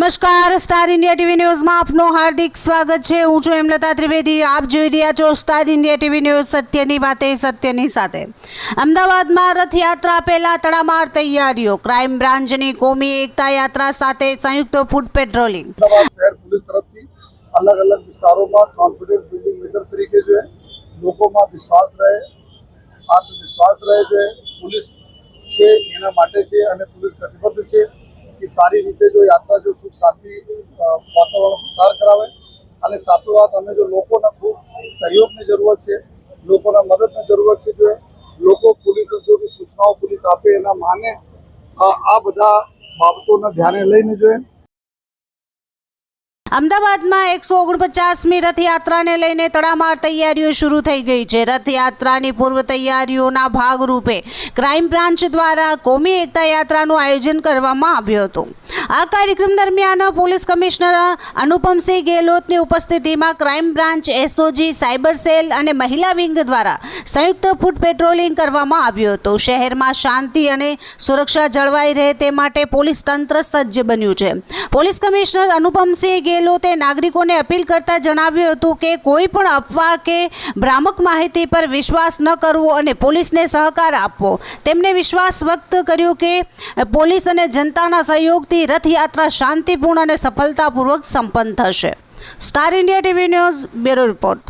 નમસ્કાર, star India TV ન્યૂઝમાં આપનું હાર્દિક સ્વાગત છે। હું છું હેમલતા ત્રિવેદી। આપ જોઈ રહ્યા છો સ્ટાર ઇન્ડિયા ટીવી ન્યૂઝ, સત્યની વાતે સત્યની સાથે। અમદાવાદમાં રથયાત્રા પહેલા તડામાર તૈયારીઓ। ક્રાઇમ બ્રાન્ચની કોમી એકતા યાત્રા સાથે સંયુક્ત ફૂડ પેટ્રોલિંગ। અમદાવાદ શહેર પોલીસ તરફથી અલગ અલગ વિસ્તારોમાં કોન્ફિડન્સ બિલ્ડિંગ મેજર તરીકે जो है લોકોમાં વિશ્વાસ રહે, આત્મવિશ્વાસ રહે जो है પોલીસ છે એના માટે છે અને પોલીસ કટિબદ્ધ છે कि सारी रीते जो यात्रा जो सुख शांति वातावरण प्रसार करावे અને સાથોસાથ અમે जो लोगों खूब सहयोग की जरूरत है, लोगों मदद की जरूरत है जो है लोग पुलिस जो भी सूचनाओं पुलिस आपे एना माने आ बधा बाबतों ध्यान लईने जो है અમદાવાદમાં 149મી રથયાત્રાને લઈને તડામાર તૈયારીઓ શરૂ થઈ ગઈ છે। રથયાત્રાની પૂર્વ તૈયારીઓના ભાગરૂપે ક્રાઇમ બ્રાન્ચ દ્વારા કોમી એકતા યાત્રાનું આયોજન કરવામાં આવ્યું હતું। આ કાર્યક્રમ દરમિયાન પોલીસ કમિશનર અનુપમસિંહ ગેહલોતની ઉપસ્થિતિમાં crime branch, SOG, cyber cell અને મહિલા વિંગ દ્વારા સંયુક્ત ફૂડ પેટ્રોલિંગ કરવામાં આવ્યું હતું। શહેરમાં શાંતિ અને સુરક્ષા જળવાઈ રહે તે માટે પોલીસ તંત્ર સજ્જ બન્યું છે। પોલીસ કમિશનર અનુપમસિંહ ગેહલોતે નાગરિકોને અપીલ કરતા જણાવ્યું હતું કે કોઈ પણ અફવા કે ભ્રામક માહિતી પર વિશ્વાસ ન કરવો અને પોલીસને સહકાર આપવો। તેમણે વિશ્વાસ વ્યક્ત કર્યો કે પોલીસ અને જનતાના સહયોગથી રથયાત્રા શાંતિપૂર્ણ અને સફળતાપૂર્વક સંપન્ન થશે। Star India TV news bureau report.